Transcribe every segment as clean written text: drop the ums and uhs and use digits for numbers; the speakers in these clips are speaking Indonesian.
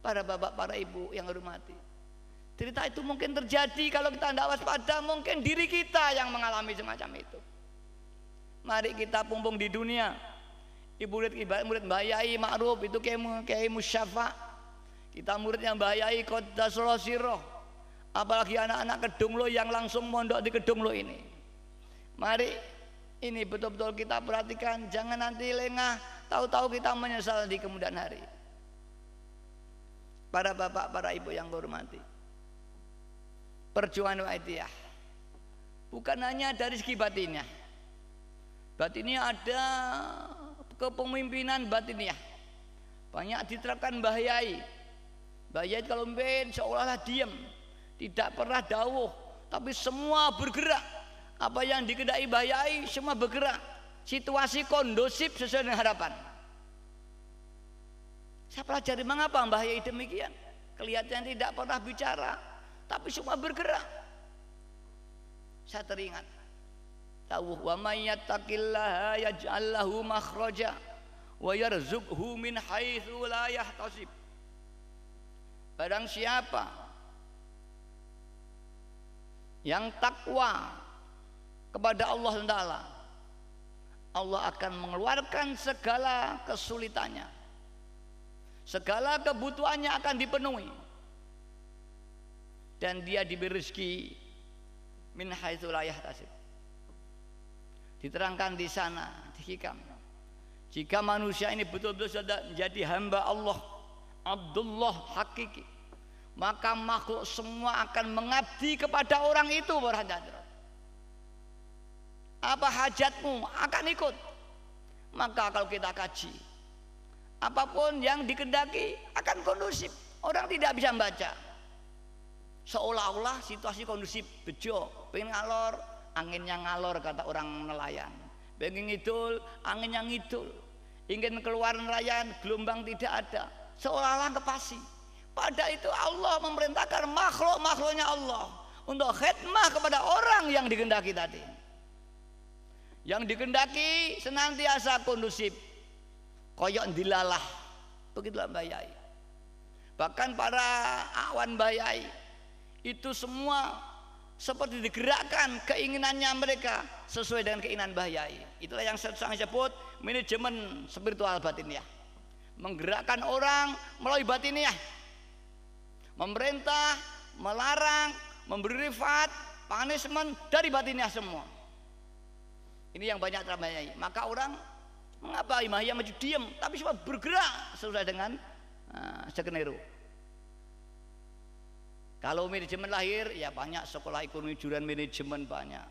Para bapak, para ibu yang hormati, cerita itu mungkin terjadi kalau kita tidak waspada, mungkin diri kita yang mengalami semacam itu. Mari kita pumpung di dunia. Ibu murid Mbah Yai Ma'ruf itu Kiai Musyafa. Kita muridnya Mbah Yai Qaddasullah Sirroh. Apalagi anak-anak Kedunglo yang langsung mondok di Kedunglo ini. Mari ini betul-betul kita perhatikan, jangan nanti lengah, tahu-tahu kita menyesal di kemudian hari. Para bapak, para ibu yang hormati, perjuangan Waidiyah bukan hanya dari segi batinnya. Batinnya ada kepemimpinan batinnya, banyak diterapkan Mbah Yai. Mbah Yai kalau mimpin seolah-olah diam, tidak pernah dawuh, tapi semua bergerak. Apa yang dikehendaki Mbah Yai semua bergerak. Situasi kondusif sesuai dengan harapan. Saya pelajari mengapa Mbah Yai demikian. Kelihatan tidak pernah bicara, tapi semua bergerak. Saya teringat dawuh wa may yattaqillaha yaj'al lahu makhraja wa yarzuqhu min haitsu la yahtasib. Barang siapa yang takwa kepada Allah Taala, Allah akan mengeluarkan segala kesulitannya, segala kebutuhannya akan dipenuhi, dan dia diberi rezeki min haitsu la yahtasib. Diterangkan di sana di hikam, jika manusia ini betul-betul sudah menjadi hamba Allah, Abdullah hakiki, maka makhluk semua akan mengabdi kepada orang itu. Apa hajatmu akan ikut. Maka kalau kita kaji, apapun yang dikehendaki akan kondusif. Orang tidak bisa membaca, seolah-olah situasi kondusif. Bejo pengen ngalor, anginnya ngalor, kata orang nelayan. Pengen ngidul, anginnya ngidul. Ingin keluar nelayan, gelombang tidak ada, seolah-olah kepasi. Pada itu Allah memerintahkan makhluk-makhluknya Allah untuk khidmah kepada orang yang dikehendaki tadi. Yang dikehendaki senantiasa kondusif, koyok dilalah. Begitulah Mbah Yai. Bahkan para awan Mbah Yai itu semua seperti digerakkan keinginannya mereka sesuai dengan keinginan Mbah Yai. Itulah yang saya sebut manajemen spiritual batiniah. Menggerakkan orang melalui batiniah. Memerintah, melarang, memberi rifat, punishment dari batiniah semua. Ini yang banyak terjadi. Maka orang mengapa Mbah Yai maju diam, tapi semua bergerak sesuai dengan skenario. Kalau manajemen lahir, ya banyak sekolah ekonomi jurusan manajemen banyak,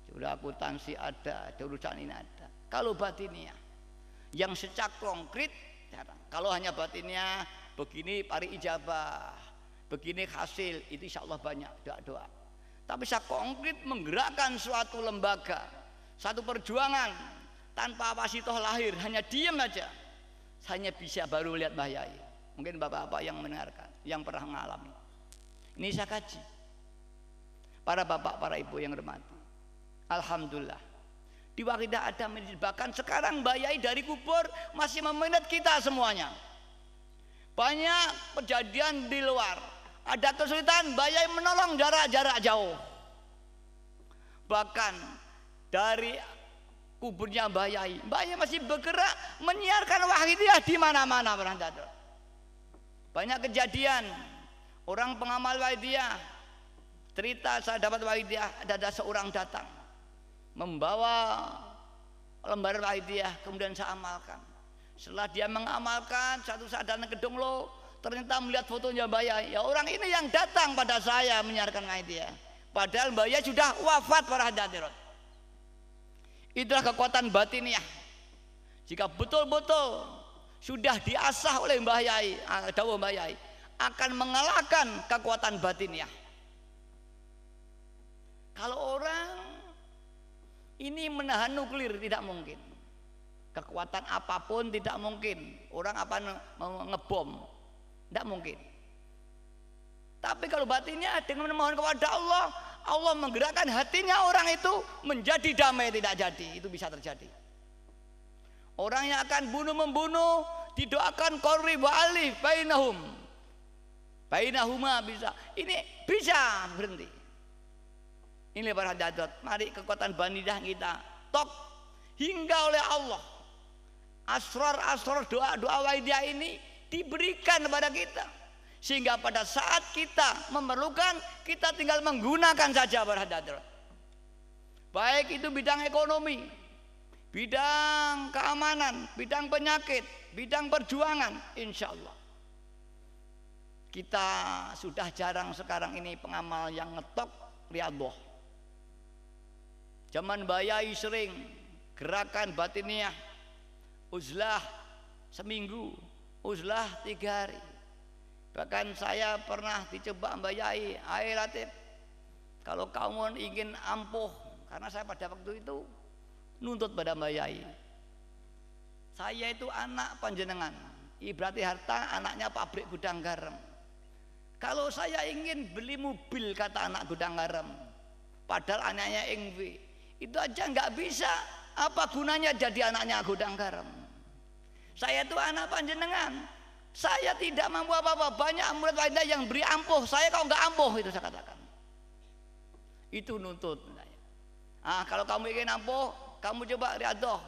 jurusan akuntansi ada, jurusan ini ada. Kalau batiniah yang secara konkret jarang. Kalau hanya batiniah begini pari ijabah, begini hasil, itu insya Allah banyak doa-doa. Tapi secara konkret menggerakkan suatu lembaga, satu perjuangan tanpa wasitoh lahir, hanya diam aja, hanya bisa baru lihat Mbah Yai. Mungkin bapak-bapak yang mendengarkan, yang pernah mengalami. Ini saya kaji. Para bapak, para ibu yang hormati, alhamdulillah di Wakidah ada manajemen. Bahkan sekarang Mbah Yai dari kubur masih memanage kita semuanya. Banyak kejadian di luar, ada kesulitan, Mbah Yai menolong jarak jauh. Bahkan dari kuburnya Mbah Yai masih bergerak menyiarkan Wahidiyah di mana-mana. Banyak kejadian orang pengamal Wahidiyah cerita, saya dapat Wahidiyah, ada seorang datang membawa lembar Wahidiyah, kemudian saya amalkan. Setelah dia mengamalkan, satu saat datang ke Kedunglo, ternyata melihat fotonya Mbah Yai. Ya orang ini yang datang pada saya menyiarkan Wahidiyah, padahal Mbah Yai sudah wafat para hadirat. Itulah kekuatan batiniah. Jika betul-betul sudah diasah oleh Mbah Yai, dawuh Mbah Yai, akan mengalahkan kekuatan batiniah. Kalau orang ini menahan nuklir tidak mungkin, kekuatan apapun tidak mungkin. Orang apa ngebom tidak mungkin. Tapi kalau batinnya dengan memohon kepada Allah, Allah menggerakkan hatinya orang itu menjadi damai, tidak jadi. Itu bisa terjadi. Orang yang akan bunuh membunuh didoakan qurri wa alif bainahum, Bainahuma bisa. Ini bisa berhenti. Ini para hadirat, mari kekuatan banidah kita tok hingga oleh Allah. Asrar doa-doa waidiah ini diberikan kepada kita. Sehingga pada saat kita memerlukan, kita tinggal menggunakan saja para hadirat. Baik itu bidang ekonomi, bidang keamanan, bidang penyakit, bidang perjuangan, insya Allah. Kita sudah jarang sekarang ini pengamal yang ngetok riyadhah. Zaman Bayai sering gerakan batiniah, uzlah seminggu, uzlah 3 hari. Bahkan saya pernah dicoba Mbak Yai, ayo Latif, kalau kamu ingin ampuh, karena saya pada waktu itu nuntut pada Mbak Yai, saya itu anak panjenengan, ibrati harta anaknya pabrik gudang garam. Kalau saya ingin beli mobil, kata anak gudang garam, padahal anaknya Engvi, itu aja nggak bisa, apa gunanya jadi anaknya gudang garam? Saya itu anak panjenengan, saya tidak mampu apa-apa. Banyak murid waidah yang beri ampuh, saya kalau nggak ampuh, itu saya katakan. Itu nuntut. Kalau kamu ingin ampuh, kamu coba riyadhah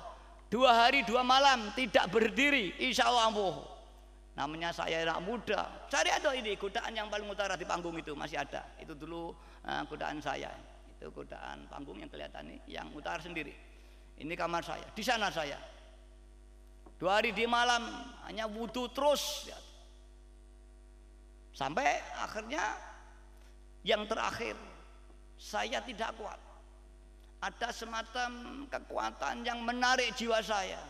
2 hari 2 malam tidak berdiri, insya Allah ampuh. Namanya saya anak muda, cari riyadhah ini godaan yang paling utara di panggung itu masih ada. Itu dulu godaan saya. Itu godaan panggung yang kelihatan ini, yang utara sendiri. Ini kamar saya, di sana saya. 2 hari di malam hanya wudhu terus, sampai akhirnya yang terakhir saya tidak kuat. Ada semacam kekuatan yang menarik jiwa saya,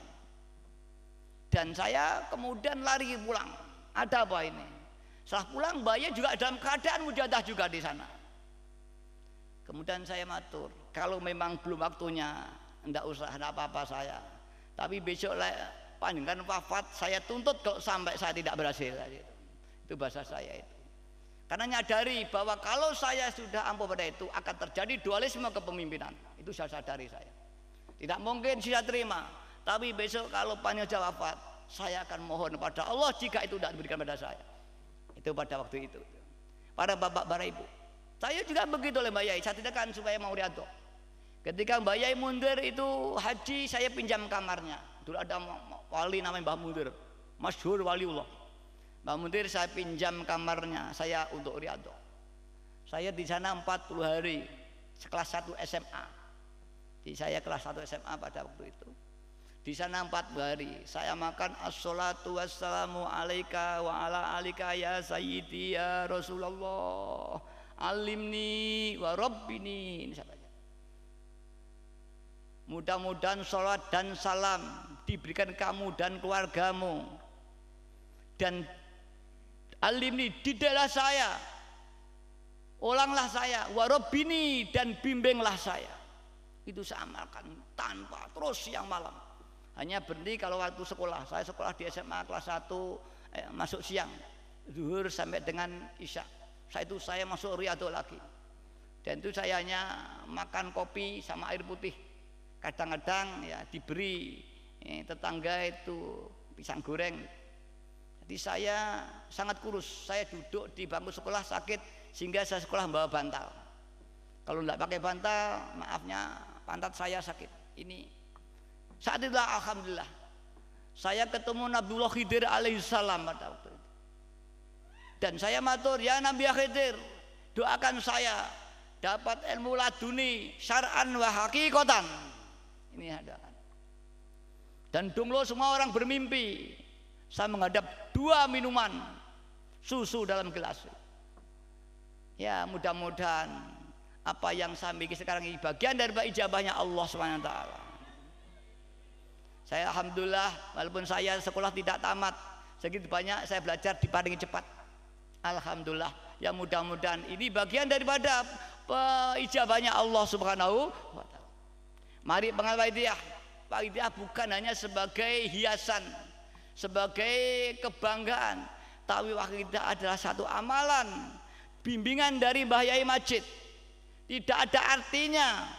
dan saya kemudian lari pulang. Ada apa ini? Setelah pulang, Mbak juga dalam keadaan mujadah juga di sana. Kemudian saya matur, kalau memang belum waktunya, enggak usah, enggak apa-apa saya. Tapi besok panjenengan wafat, saya tuntut kalau sampai saya tidak berhasil. Itu bahasa saya itu. Karena nyadari bahwa kalau saya sudah ampuh pada itu, akan terjadi dualisme kepemimpinan. Itu saya sadari saya. Tidak mungkin saya terima. Tapi besok kalau panjenengan wafat, saya akan mohon kepada Allah jika itu tidak diberikan pada saya. Itu pada waktu itu. Para bapak, para ibu, saya juga begitu oleh Mbak Yai. Saya tidak akan supaya mau riyadhah. Ketika Mbak Yai mundur itu haji, saya pinjam kamarnya. Dulu ada wali namanya Mbah Mundir, masyhur waliullah. Mbah Mundir saya pinjam kamarnya saya untuk riyadhah. Saya di sana 40 hari, kelas 1 SMA. Di saya kelas 1 SMA pada waktu itu. Di sana 40 hari, saya makan assalatu wassalamu alaika wa ala alika ya sayyidi ya Rasulullah. Alimni wa rabbini. Ini saya baca. Mudah-mudahan sholat dan salam diberikan kamu dan keluargamu, dan alimni, didiklah saya, ulanglah saya, warobini, dan bimbinglah saya. Itu saya amalkan tanpa terus siang malam. Hanya berhenti kalau waktu sekolah. Saya sekolah di SMA kelas 1 masuk siang, zuhur sampai dengan isya. Saya masuk riyadhah lagi. Dan itu saya hanya makan kopi sama air putih. Kadang-kadang ya diberi tetangga itu pisang goreng. Jadi saya sangat kurus. Saya duduk di bangku sekolah sakit sehingga saya sekolah bawa bantal. Kalau tidak pakai bantal, maafnya pantat saya sakit. Ini saat itulah alhamdulillah saya ketemu Nabiullah Khidir alaihissalam pada waktu itu. Dan saya matur, ya Nabi Khidir, doakan saya dapat ilmu laduni syar'an wa haqiqatan. Ini ada. Dan dunglo semua orang bermimpi saya menghadap 2 minuman susu dalam gelas. Ya mudah-mudahan apa yang saya miliki sekarang ini bagian dari ijabahnya Allah SWT. Saya alhamdulillah walaupun saya sekolah tidak tamat, segitu banyak saya belajar diparingi cepat. Alhamdulillah. Ya mudah-mudahan ini bagian daripada ijabahnya Allah Subhanahu wa Ta'ala. Mari pengamal waidiah bukan hanya sebagai hiasan, sebagai kebanggaan, tapi waidiah adalah satu amalan, bimbingan dari Mbah Yai Majid. Tidak ada artinya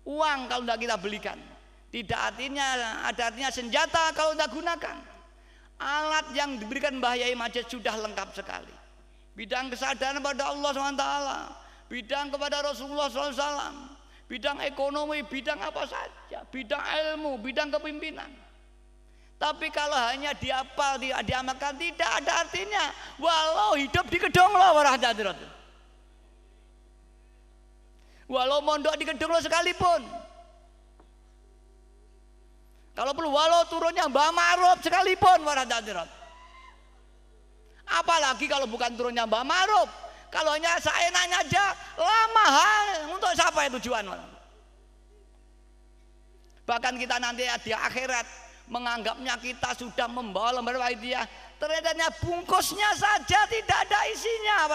uang kalau tidak kita belikan, tidak ada artinya senjata kalau tidak gunakan. Alat yang diberikan Mbah Yai Majid sudah lengkap sekali. bidang kesadaran pada Allah SWT, bidang kepada Rasulullah SAW, bidang ekonomi, bidang apa saja, bidang ilmu, bidang kepimpinan. Tapi kalau hanya dihafal, tidak diamalkan, tidak ada artinya. Walau hidup di Kedong Lo, walau mondok di Kedong Lo sekalipun, kalau perlu walau turunnya Mbah Ma'ruf sekalipun, apalagi kalau bukan turunnya Mbah Ma'ruf. Kalau hanya seenaknya aja, lama untuk siapa ya tujuan? Bahkan kita nanti di akhirat menganggapnya kita sudah membawa lembar wahidiyah, ternyata bungkusnya saja tidak ada isinya.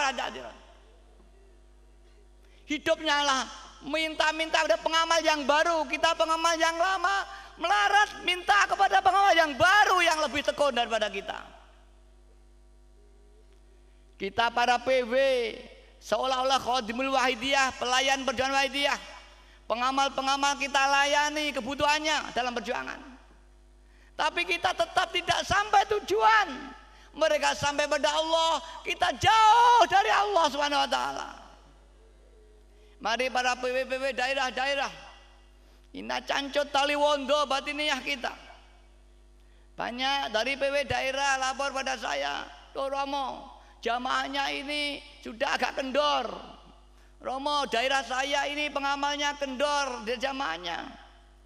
Hidupnya lah minta-minta ada pengamal yang baru, kita pengamal yang lama melarat minta kepada pengamal yang baru yang lebih tekun daripada kita. Kita para PW seolah-olah khadimul wahidiyah, pelayan perjuangan wahidiyah, pengamal-pengamal kita layani kebutuhannya dalam perjuangan, tapi kita tetap tidak sampai tujuan. Mereka sampai pada Allah, kita jauh dari Allah Subhanahu wa taala. Mari para PW daerah-daerah, Ina Cancut Taliwondo Batiniyah kita. Banyak dari PW daerah lapor pada saya, "Tuh Romo, jamaahnya ini sudah agak kendor. Romo, daerah saya ini pengamalnya kendor di jamaahnya.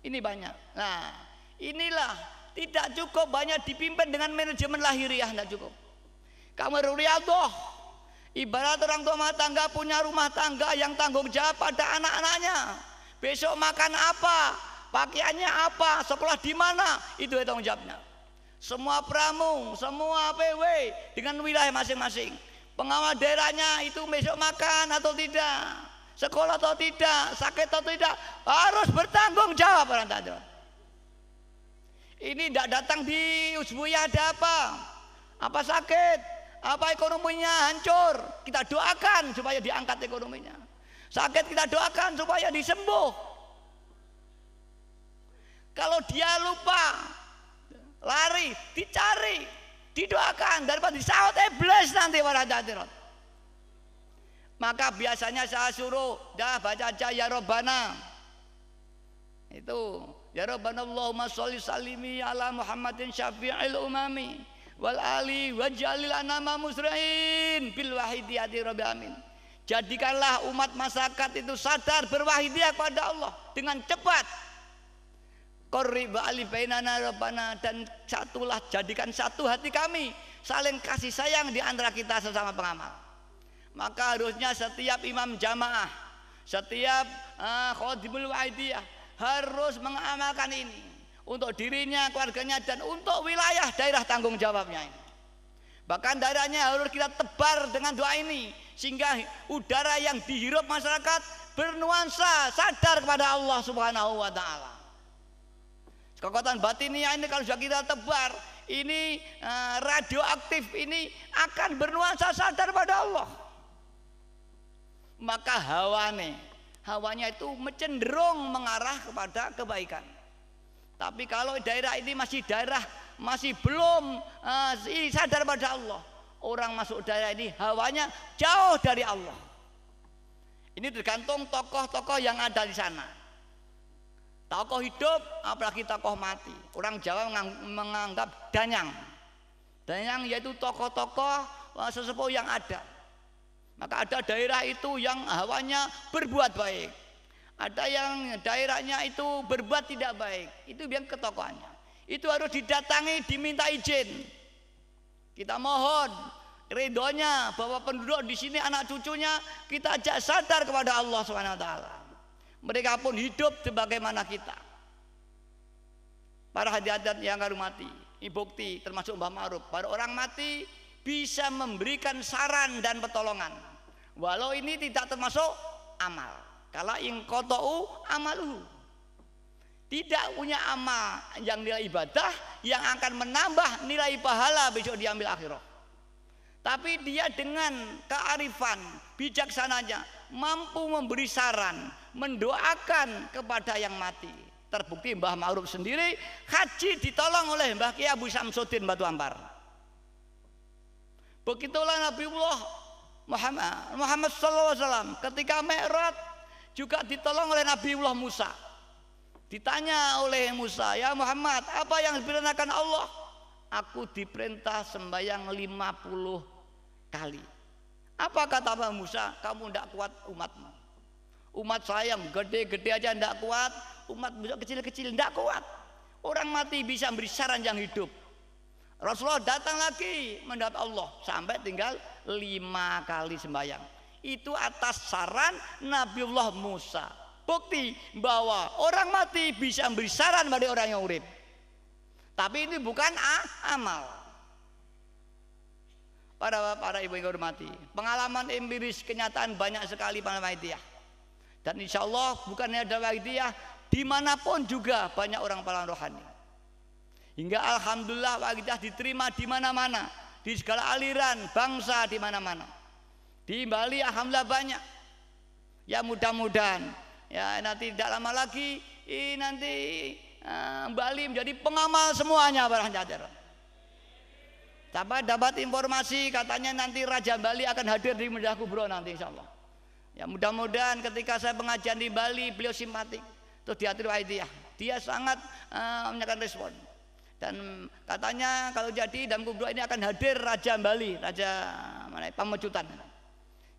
Ini banyak." Nah, inilah tidak cukup banyak dipimpin dengan manajemen lahiriah, tidak cukup. Kamu riyadhah, ibarat orang tua rumah tangga punya rumah tangga yang tanggung jawab pada anak-anaknya. Besok makan apa, pakaiannya apa, sekolah di mana, itu tanggung jawabnya. Semua pramu, semua PW dengan wilayah masing-masing. Pengawal daerahnya itu besok makan atau tidak, sekolah atau tidak, sakit atau tidak, harus bertanggung jawab. Ini tidak datang di usbuyah ada apa sakit, apa ekonominya hancur, kita doakan supaya diangkat ekonominya. Sakit kita doakan supaya disembuh. Kalau dia lupa, lari, dicari, didoakan daripada disaut iblis nanti warahmatullahi. Maka biasanya saya suruh dah baca aja ya Rabbana. Itu ya Rabbana Allahumma sholli salimi ala Muhammadin syafi'il umami wal ali waj'alil anama musri'in bil wahidiyati rabbil amin. Jadikanlah umat masyarakat itu sadar berwahidiyah kepada Allah dengan cepat. Qarrib ali bainana rabbana, dan satulah, jadikan satu hati kami, saling kasih sayang di antara kita sesama pengamal. Maka harusnya setiap imam jamaah, setiap khadimul wahidiyah harus mengamalkan ini untuk dirinya, keluarganya, dan untuk wilayah daerah tanggung jawabnya ini. Bahkan daerahnya harus kita tebar dengan doa ini, sehingga udara yang dihirup masyarakat bernuansa sadar kepada Allah Subhanahu wa taala. Kekuatan batinnya ini kalau sudah kita tebar, ini radioaktif ini akan bernuansa sadar pada Allah. Maka hawanya itu cenderung mengarah kepada kebaikan. Tapi kalau daerah ini masih belum sadar pada Allah, orang masuk daerah ini hawanya jauh dari Allah. Ini tergantung tokoh-tokoh yang ada di sana. Tokoh hidup, apalagi tokoh mati. Orang Jawa menganggap danyang. Danyang yaitu tokoh-tokoh sesepuh yang ada. Maka ada daerah itu yang hawanya berbuat baik, ada yang daerahnya itu berbuat tidak baik. Itu biar ketokohannya. Itu harus didatangi, diminta izin. Kita mohon ridhonya bahwa penduduk di sini anak cucunya kita ajak sadar kepada Allah Subhanahu wa taala. Mereka pun hidup sebagaimana kita. Para hadirat yang kami hormati, ini bukti termasuk Mbah Ma'ruf, para orang mati bisa memberikan saran dan pertolongan. Walau ini tidak termasuk amal. Kalau ingqota'u amaluhu, tidak punya amal yang nilai ibadah yang akan menambah nilai pahala besok diambil akhirat. Tapi dia dengan kearifan bijaksananya mampu memberi saran, mendoakan kepada yang mati. Terbukti Mbah Ma'ruf sendiri haji ditolong oleh Mbah Kiai Abu Samsudin Batu Ampar. Begitulah Nabiullah Muhammad sallallahu alaihi wasallam ketika Mi'raj juga ditolong oleh Nabiullah Musa. Ditanya oleh Musa, "Ya Muhammad, apa yang diperintahkan Allah?" "Aku diperintah sembahyang 50 kali." Apa kata Pak Musa? "Kamu tidak kuat umatmu. Umat saya yang gede-gede aja tidak kuat, umat kecil-kecil tidak kuat. Orang mati bisa beri saran yang hidup." Rasulullah datang lagi mendapat Allah sampai tinggal 5 kali sembahyang. Itu atas saran Nabiullah Musa. Bukti bahwa orang mati bisa beri saran pada orang yang urip. Tapi ini bukan amal. Para ibu yang hormati, pengalaman empiris kenyataan banyak sekali para Wahidiyah. Dan insya Allah bukannya ada Wahidiyah, dimanapun juga banyak orang palang rohani. Hingga alhamdulillah Wahidiyah diterima di mana-mana, di segala aliran bangsa di mana-mana. Di Bali alhamdulillah banyak. Ya mudah-mudahan ya nanti tidak lama lagi nanti Bali menjadi pengamal semuanya para hadirin. Sampai dapat informasi katanya nanti Raja Bali akan hadir di Meddah Kubro nanti insya Allah. Ya mudah-mudahan ketika saya pengajian di Bali beliau simpatik. Terus diatur Wahidiyah. Dia sangat menyampaikan respon. Dan katanya kalau jadi dalam kubro ini akan hadir Raja Bali, Raja Pamecutan.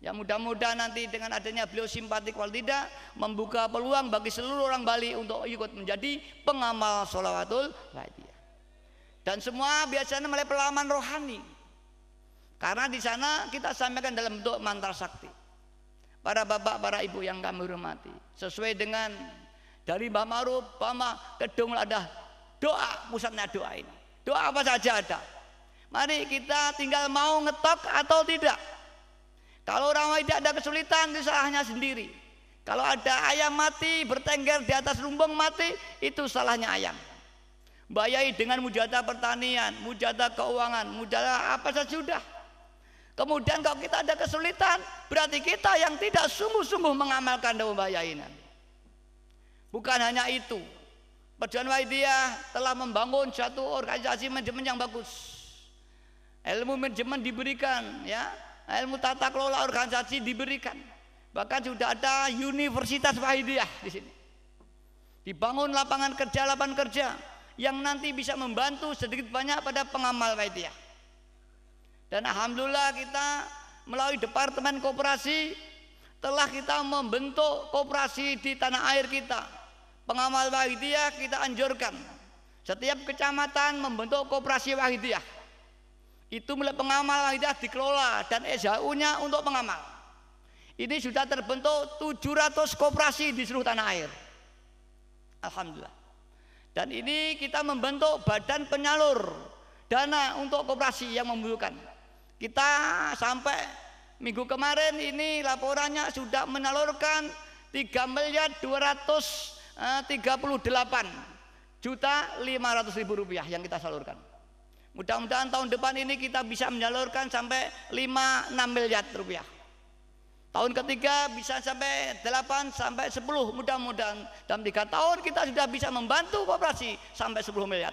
Ya mudah-mudahan nanti dengan adanya beliau simpatik wal tidak membuka peluang bagi seluruh orang Bali untuk ikut menjadi pengamal sholawatul Wahidiyah. Dan semua biasanya mulai pengalaman rohani. Karena di sana kita sampaikan dalam bentuk mantra sakti. Para bapak, para ibu yang kami hormati, sesuai dengan dari Mbah Ma'ruf, Kedung ada doa, pusatnya doa ini. Doa apa saja ada. Mari kita tinggal mau ngetok atau tidak. Kalau orang tidak ada kesulitan itu salahnya sendiri. Kalau ada ayam mati bertengger di atas lumbung mati itu salahnya ayam. Bayai dengan mujahadah pertanian, mujahadah keuangan, mujahadah apa saja sudah. Kemudian kalau kita ada kesulitan berarti kita yang tidak sungguh-sungguh mengamalkan dakwah bayai nanti. Bukan hanya itu. Perjuangan Wahidiyah telah membangun satu organisasi manajemen yang bagus. Ilmu manajemen diberikan, ya, ilmu tata kelola organisasi diberikan. Bahkan sudah ada Universitas Wahidiyah di sini. Dibangun lapangan kerja yang nanti bisa membantu sedikit banyak pada pengamal Wahidiyah. Dan alhamdulillah kita melalui Departemen Koperasi telah kita membentuk koperasi di tanah air kita. Pengamal Wahidiyah kita anjurkan setiap kecamatan membentuk koperasi Wahidiyah. Itu mulai pengamal Wahidiyah dikelola dan SHU-nya untuk pengamal. Ini sudah terbentuk 700 koperasi di seluruh tanah air. Alhamdulillah. Dan ini kita membentuk badan penyalur dana untuk koperasi yang membutuhkan. Kita sampai minggu kemarin ini laporannya sudah menyalurkan 3.238.500.000 rupiah yang kita salurkan. Mudah-mudahan tahun depan ini kita bisa menyalurkan sampai 5-6 miliar rupiah. Tahun ketiga bisa sampai 8 sampai 10, mudah-mudahan dalam 3 tahun kita sudah bisa membantu koperasi sampai 10 miliar.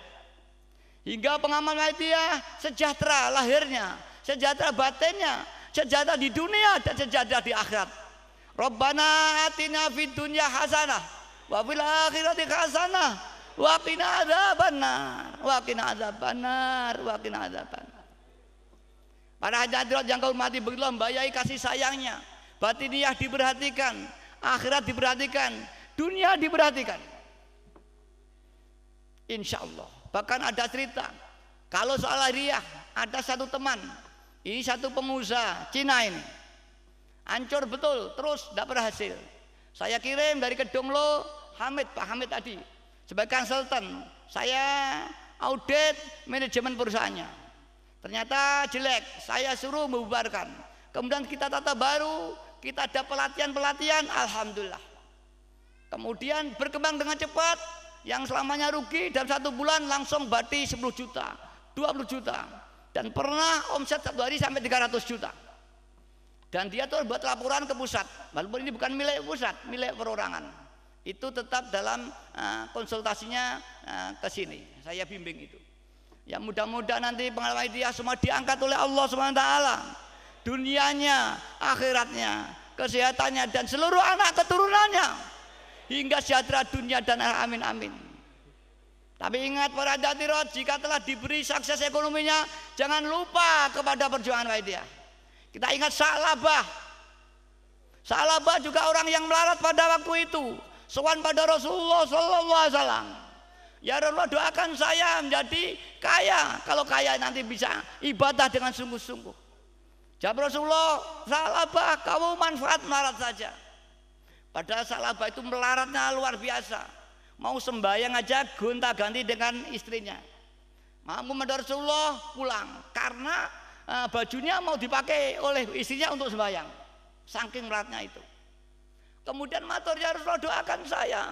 Hingga pengamal Wahidiyah sejahtera lahirnya, sejahtera batinnya, sejahtera di dunia dan sejahtera di akhirat. Rabbana atina fid dunya hasanah wa fil akhirati hasanah wa qina adzabannar wa qina adzabannar wa qina adzabannar. Para hadirat yang kau hormati, begitulah membayai kasih sayangnya. Batiniah diperhatikan, akhirat diperhatikan, dunia diperhatikan. Insya Allah. Bahkan ada cerita, kalau soal hadiah ada satu teman, ini satu pengusaha Cina ini, hancur betul, terus tidak berhasil. Saya kirim dari Kedung Lo, Pak Hamid tadi, sebagai konsultan, saya audit manajemen perusahaannya. Ternyata jelek, saya suruh membubarkan. Kemudian kita tata baru, kita ada pelatihan, alhamdulillah. Kemudian berkembang dengan cepat, yang selamanya rugi dalam 1 bulan langsung bati 10 juta, 20 juta. Dan pernah omset 1 hari sampai 300 juta. Dan dia tuh buat laporan ke pusat, walaupun ini bukan milik pusat, milik perorangan. Itu tetap dalam konsultasinya ke sini, saya bimbing itu. Ya mudah-mudahan nanti pengalaman dia semua diangkat oleh Allah SWT. dunianya, akhiratnya, kesehatannya, dan seluruh anak keturunannya, hingga sejahtera dunia dan akhirat. Amin amin. Tapi ingat para hadirat, jika telah diberi sukses ekonominya, jangan lupa kepada perjuangan Wahidiyah. Kita ingat Sa'labah. Sa'labah juga orang yang melarat pada waktu itu, sowan pada Rasulullah sallallahu alaihi wasallam. Ya Rasulullah, doakan saya menjadi kaya. Kalau kaya nanti bisa ibadah dengan sungguh-sungguh. Jawab Rasulullah, Sa'labah, kamu manfaat melarat saja. Padahal Sa'labah itu melaratnya luar biasa. Mau sembahyang aja gonta-ganti dengan istrinya. Mau menurut Rasulullah pulang karena bajunya mau dipakai oleh istrinya untuk sembahyang. Saking melaratnya itu. Kemudian matur, ya Rasulullah, doakan saya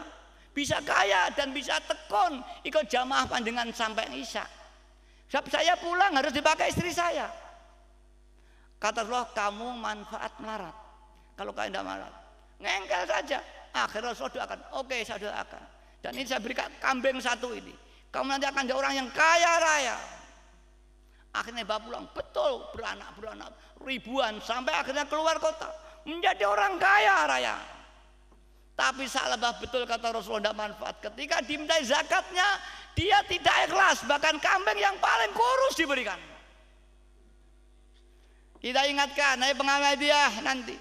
bisa kaya dan bisa tekun ikut jamaah panjenengan sampai isya. Sebab saya pulang harus dipakai istri saya. Kata Rasulullah, kamu manfaat melarat. Kalau kalian tidak melarat, ngengkel saja. Akhirnya Rasulullah doakan, oke saya doakan. Dan ini saya berikan kambing satu ini. Kamu nanti akan jadi orang yang kaya raya. Akhirnya bapak pulang, betul, beranak ribuan sampai akhirnya keluar kota menjadi orang kaya raya. Tapi Sa'labah, betul kata Rasulullah, tidak manfaat. Ketika dimintai zakatnya, dia tidak ikhlas. Bahkan kambing yang paling kurus diberikan. Kita ingatkan, ayo pengamal dia nanti.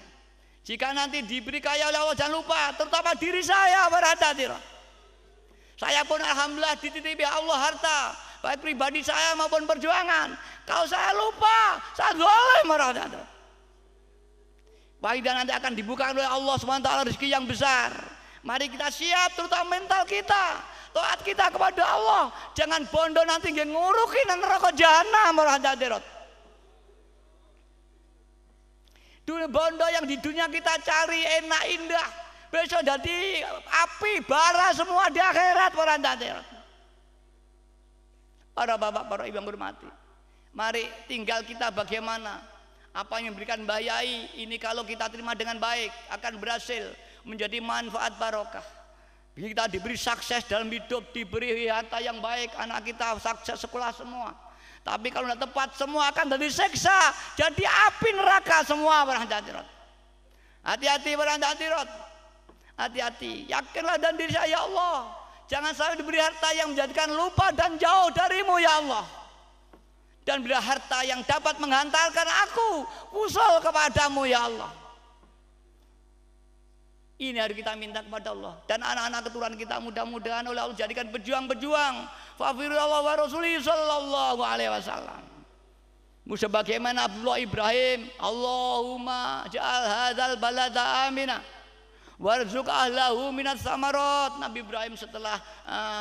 Jika nanti diberi kaya oleh Allah, jangan lupa, terutama diri saya berhati-hati. Saya pun alhamdulillah dititipi Allah harta, baik pribadi saya maupun perjuangan. Kalau saya lupa, saya boleh merahmati. Waidah nanti akan dibukakan oleh Allah SWT rezeki yang besar. Mari kita siap, terutama mental kita, taat kita kepada Allah. Jangan bondo nanti ngurukin neraka jahanam orang hadirat. Dunia bondo yang di dunia kita cari enak indah, besok jadi api bara semua di akhirat orang hadirat. Para bapak, para ibu yang hormati, mari tinggal kita bagaimana. Apa yang diberikan Mbah Yai ini kalau kita terima dengan baik akan berhasil menjadi manfaat barokah. Kita diberi sukses dalam hidup, diberi harta yang baik, anak kita sukses sekolah semua. Tapi kalau tidak tepat semua akan jadi siksa, jadi api neraka semua. Hati-hati berhati-hati. Hati-hati, yakinlah dan diri saya, ya Allah, jangan sampai diberi harta yang menjadikan lupa dan jauh darimu ya Allah. Dan bila harta yang dapat menghantarkan aku usul kepadamu ya Allah. Ini harus kita minta kepada Allah. Dan anak-anak keturunan kita mudah-mudahan oleh Allah jadikan pejuang-pejuang Fafirullah wa Rasulih sallallahu alaihi wasallam. Sebagaimana Abdullah Ibrahim, Allahumma ja'al hadzal balada amina warzuq ahlahu minas samarat. Nabi Ibrahim setelah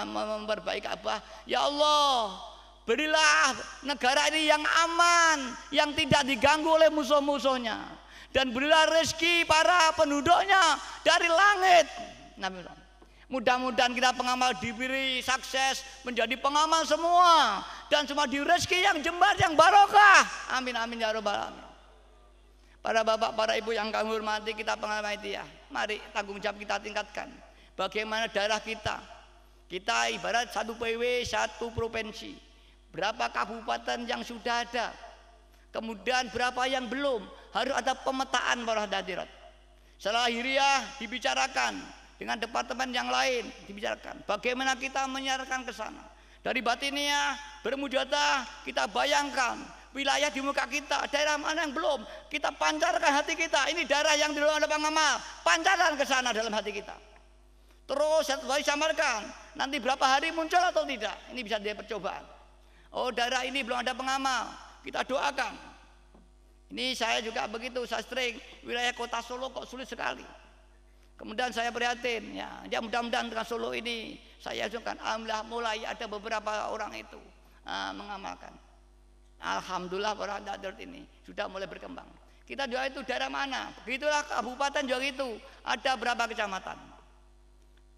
memperbaiki Ka'bah, ya Allah, berilah negara ini yang aman, yang tidak diganggu oleh musuh-musuhnya, dan berilah rezeki para penduduknya dari langit. Mudah-mudahan kita pengamal diberi sukses menjadi pengamal semua, dan semua di rezeki yang jembar, yang barokah. Amin amin ya rabbal alamin. Para bapak, para ibu yang kami hormati, kita pengamal itu ya, mari tanggung jawab kita tingkatkan. Bagaimana daerah kita ibarat satu PW, satu provinsi. Berapa kabupaten yang sudah ada, kemudian berapa yang belum, harus ada pemetaan para hadirat. Selahiriah dibicarakan dengan departemen yang lain, dibicarakan bagaimana kita menyiarkan ke sana. Dari batiniah bermujahadah, kita bayangkan wilayah di muka kita, daerah mana yang belum, kita pancarkan hati kita. Ini daerah yang belum ada pengamal, pancarkan ke sana dalam hati kita. Terus disamarkan, nanti berapa hari muncul atau tidak, ini bisa jadi percobaan. Oh, daerah ini belum ada pengamal, kita doakan. Ini saya juga begitu, saya sering wilayah kota Solo kok sulit sekali. Kemudian saya prihatin, ya mudah-mudahan dengan Solo ini saya ajukan, alhamdulillah mulai ada beberapa orang itu mengamalkan. Alhamdulillah para hadirat ini sudah mulai berkembang. Kita doa itu daerah mana? Begitulah kabupaten juga itu, ada berapa kecamatan.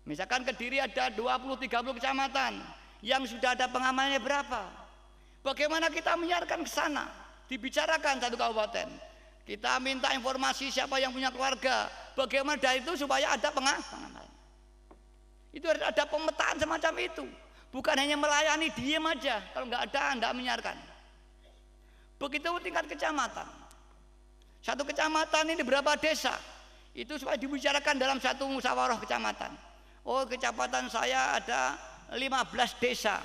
Misalkan Kediri ada 20-30 kecamatan, yang sudah ada pengamalnya berapa? Bagaimana kita menyiarkan ke sana, dibicarakan satu kabupaten. Kita minta informasi siapa yang punya keluarga, bagaimana dari itu supaya ada pengamal. Itu ada pemetaan semacam itu, bukan hanya melayani diem aja. Kalau nggak ada, nggak menyiarkan. Begitu tingkat kecamatan. Satu kecamatan ini berapa desa? Itu supaya dibicarakan dalam satu musyawarah kecamatan. Oh, kecamatan saya ada 15 desa.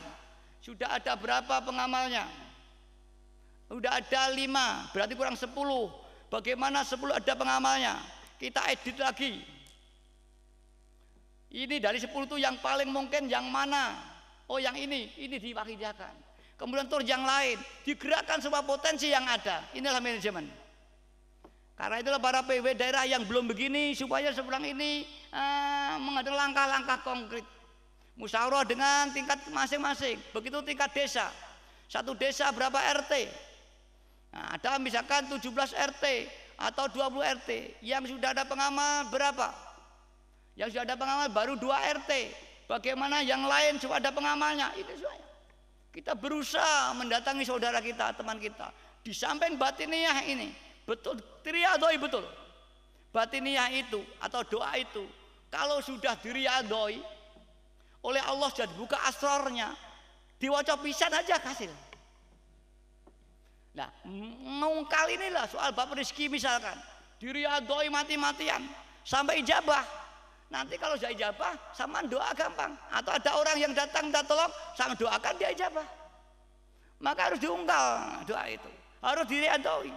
Sudah ada berapa pengamalnya? Sudah ada 5, berarti kurang 10. Bagaimana 10 ada pengamalnya? Kita edit lagi. Ini dari 10 itu yang paling mungkin yang mana? Oh, yang ini diwakilkan. Kemudian terus yang lain, digerakkan semua potensi yang ada. Inilah manajemen. Karena itulah para PW daerah yang belum begini, supaya seberang ini mengambil langkah-langkah konkret. Musyawarah dengan tingkat masing-masing. Begitu tingkat desa. Satu desa berapa RT? Nah, ada misalkan 17 RT atau 20 RT. Yang sudah ada pengamal berapa? Yang sudah ada pengamal baru 2 RT. Bagaimana yang lain sudah ada pengamalnya? Itu semuanya. Kita berusaha mendatangi saudara kita, teman kita. Di samping batiniah ini, betul, riyadhoi betul. Batiniah itu atau doa itu, kalau sudah diriyadhoi oleh Allah, sudah dibuka asrornya, diwaca pisan aja hasil. Nah, mengkal inilah soal bab rezeki misalkan, diriyadhoi mati-matian sampai ijabah. Nanti kalau sudah ijabah, sama doa gampang. Atau ada orang yang datang minta tolong, sama doakan dia ijabah. Maka harus diungkal doa itu, harus diriyadhoi.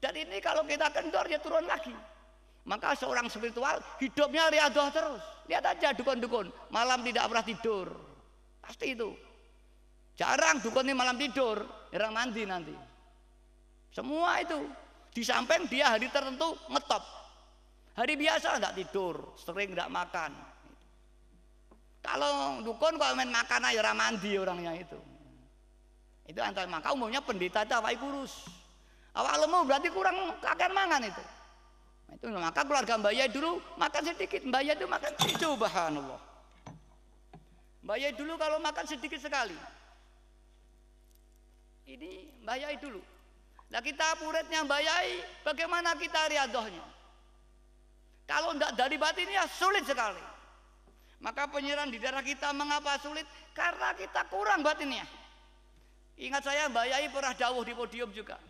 Dan ini kalau kita kendor, dia turun lagi. Maka seorang spiritual hidupnya riyadhah terus. Lihat aja dukun-dukun, malam tidak pernah tidur. Pasti itu. Jarang dukun ini malam tidur, jarang mandi nanti. Semua itu. Di samping dia hari tertentu ngetop. Hari biasa enggak tidur, sering enggak makan. Kalau dukun kalau main makan aja ora mandi orangnya itu. Itu antara, maka umumnya pendeta itu awake kurus. Awak lemu berarti kurang kakek mangan itu. Itu maka keluarga Mbak Yai dulu makan sedikit, Mbak Yai itu makan subhanallah. Mbak Yai dulu kalau makan sedikit sekali. Ini Mbak Yai dulu. Nah, kita muridnya Mbak Yai, bagaimana kita riyadhahnya? Kalau tidak dari batinnya sulit sekali. Maka penyerahan di daerah kita mengapa sulit? Karena kita kurang batinnya. Ingat saya Mbak Yai pernah dawuh di podium juga.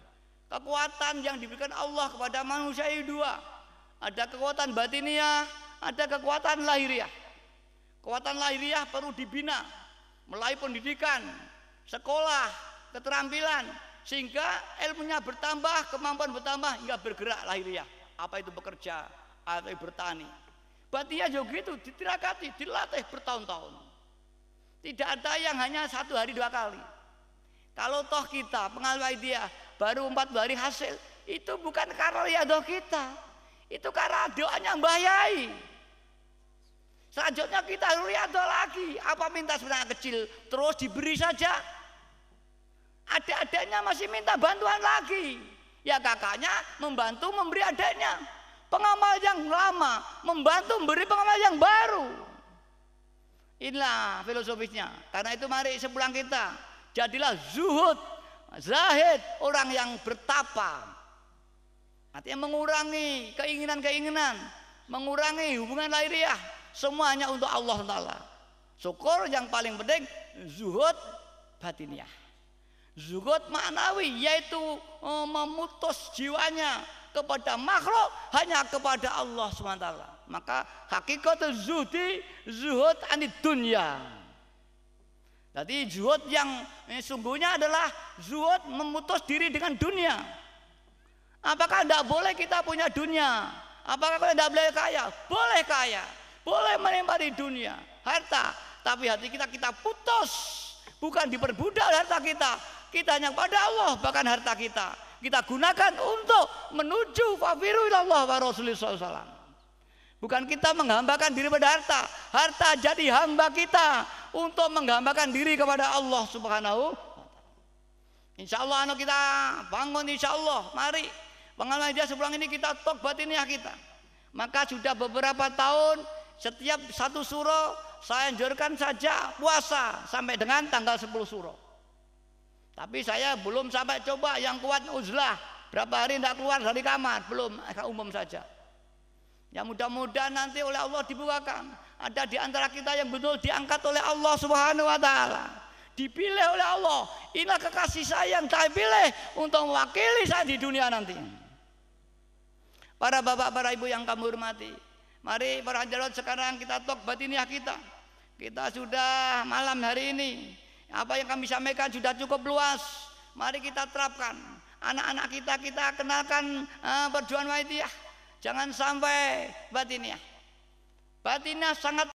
Kekuatan yang diberikan Allah kepada manusia itu dua. Ada kekuatan batiniah, ada kekuatan lahiriah. Kekuatan lahiriah perlu dibina melalui pendidikan, sekolah, keterampilan, sehingga ilmunya bertambah, kemampuan bertambah hingga bergerak lahiriah. Apa itu bekerja? Atau bertani. Batinnya juga gitu, ditirakati, dilatih bertahun-tahun. Tidak ada yang hanya 1 hari 2 kali. Kalau toh kita pengamal dia baru 4 hari hasil, itu bukan karena riyadhah kita, itu karena doanya Mbah Yai. Selanjutnya kita harus riyadhah lagi. Apa minta sebenarnya kecil terus diberi saja? Adik-adiknya masih minta bantuan lagi. Ya kakaknya membantu memberi adiknya. Pengamal yang lama membantu memberi pengamal yang baru. Inilah filosofisnya. Karena itu mari sepulang kita jadilah zuhud, zahid, orang yang bertapa. Artinya mengurangi keinginan-keinginan, mengurangi hubungan lahiriah, semuanya untuk Allah Ta'ala. Syukur yang paling penting zuhud batiniah. Zuhud maknawi yaitu memutus jiwanya kepada makhluk, hanya kepada Allah SWT. Maka hakikat zuhdi, zuhud anid dunya. Jadi zuhud yang sungguhnya adalah zuhud memutus diri dengan dunia. Apakah tidak boleh kita punya dunia? Apakah kita tidak boleh kaya? Boleh kaya, boleh menikmati dunia, harta. Tapi hati kita putus, bukan diperbudak harta kita. Kita hanya pada Allah, bahkan harta kita gunakan untuk menuju fafiru ilallah wa rasulullah SAW. Bukan kita menghambakan diri pada harta. Harta jadi hamba kita untuk menghambakan diri kepada Allah Subhanahu wa ta'ala. Insya Allah kita bangun, insya Allah. Mari pengalaman dia sepulang ini kita tok batiniah kita. Maka sudah beberapa tahun setiap 1 suro saya anjurkan saja puasa sampai dengan tanggal 10 suro. Tapi saya belum sampai coba yang kuat uzlah. Berapa hari tidak keluar dari kamar, belum, umum saja. Ya mudah-mudahan nanti oleh Allah dibukakan. Ada di antara kita yang betul diangkat oleh Allah Subhanahu wa ta'ala. Dipilih oleh Allah. Inilah kekasih saya yang saya pilih untuk mewakili saya di dunia nanti. Para bapak, para ibu yang kami hormati, mari para hadirat sekarang kita talk batiniah kita. Kita sudah malam hari ini, apa yang kami sampaikan sudah cukup luas. Mari kita terapkan. Anak-anak kita kenalkan perjuangan batiniah. Jangan sampai batiniah. Batiniah sangat